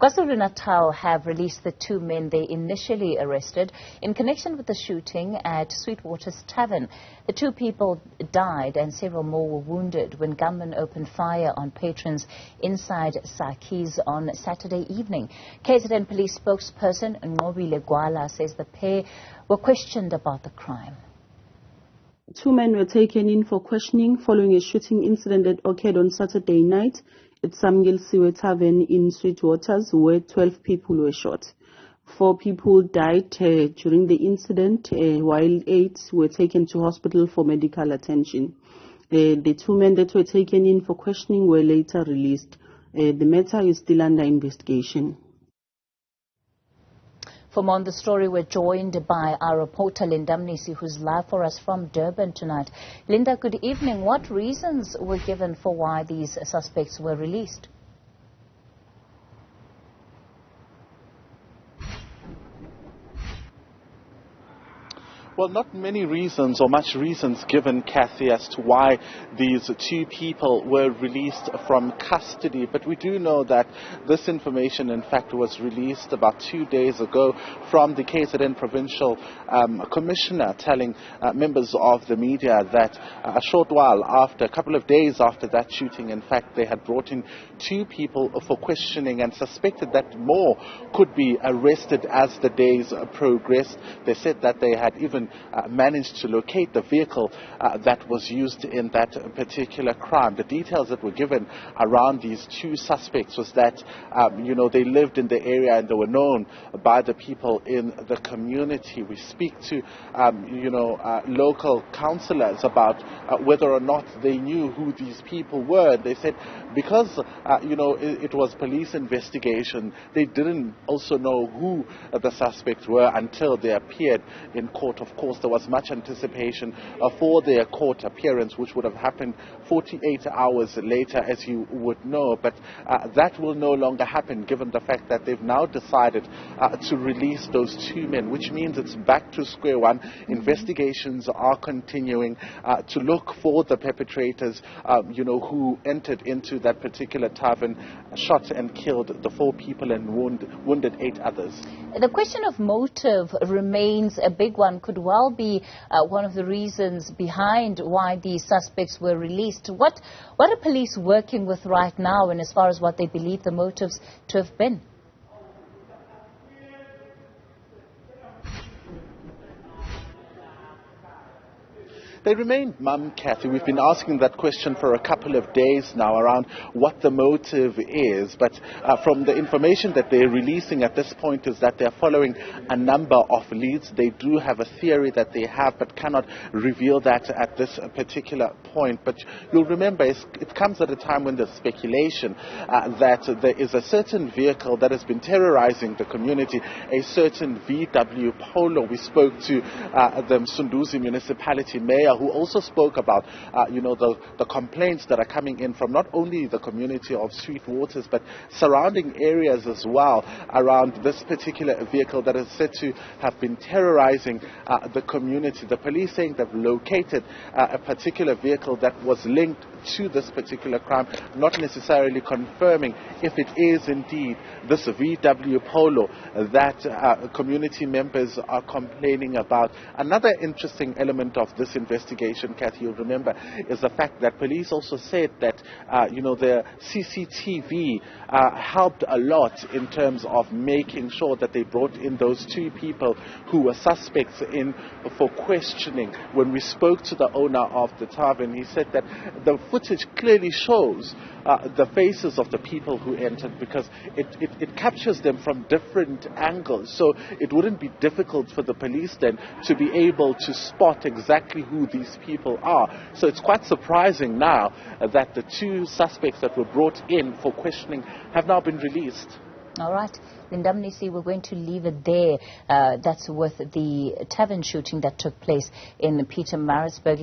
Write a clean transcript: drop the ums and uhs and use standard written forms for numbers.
KwaZulu-Natal have released the two men they initially arrested in connection with the shooting at Sweetwaters tavern. The two people died and several more were wounded when gunmen opened fire on patrons inside Sakhi's on Saturday evening. KZN police spokesperson Nqobile Gwala says the pair were questioned about the crime. Two men were taken in for questioning following a shooting incident that occurred on Saturday night at Samgilsiwe Tavern in Sweetwaters, where 12 people were shot. 4 people died during the incident, while 8 were taken to hospital for medical attention. The 2 men that were taken in for questioning were later released. The matter is still under investigation. For more on the story, we're joined by our reporter Linda Mnisi, who's live for us from Durban tonight. Linda, good evening. What reasons were given for why these suspects were released? Well, not many reasons or much reasons given, Kathy, as to why these 2 people were released from custody. But we do know that this information, in fact, was released about 2 days ago from the KZN Provincial Commissioner, telling members of the media that a short while after, a couple of days after that shooting, in fact, they had brought in 2 people for questioning and suspected that more could be arrested as the days progressed. They said that they had even managed to locate the vehicle that was used in that particular crime. The details that were given around these 2 suspects was that, they lived in the area and they were known by the people in the community. We speak to, local councillors about whether or not they knew who these people were. They said because, it was police investigation, they didn't also know who the suspects were until they appeared in court. Of course, there was much anticipation for their court appearance, which would have happened 48 hours later, as you would know. But that will no longer happen, given the fact that they've now decided to release those 2 men, which means it's back to square one. Investigations are continuing to look for the perpetrators, who entered into that particular tavern, shot and killed the 4 people and wounded 8 others. The question of motive remains a big one. Could well be one of the reasons behind why these suspects were released. What are police working with right now, and as far as what they believe the motives to have been? They remain mum, Kathy. We've been asking that question for a couple of days now around what the motive is. But from the information that they're releasing at this point is that they're following a number of leads. They do have a theory that they have, but cannot reveal that at this particular point. But you'll remember it comes at a time when there's speculation that there is a certain vehicle that has been terrorizing the community, a certain VW Polo. We spoke to the Msunduzi municipality mayor, who also spoke about, the complaints that are coming in from not only the community of Sweetwaters, but surrounding areas as well around this particular vehicle that is said to have been terrorizing the community. The police saying they've located a particular vehicle that was linked to this particular crime, not necessarily confirming if it is indeed this VW Polo that community members are complaining about. Another interesting element of this investigation, Kathy, you'll remember, is the fact that police also said that, the CCTV helped a lot in terms of making sure that they brought in those 2 people who were suspects in for questioning. When we spoke to the owner of the tavern, he said that the footage clearly shows the faces of the people who entered, because it captures them from different angles. So it wouldn't be difficult for the police then to be able to spot exactly who these people are. So it's quite surprising now that the 2 suspects that were brought in for questioning have now been released. All right. Linda Mnisi, we're going to leave it there. That's with the tavern shooting that took place in Pietermaritzburg.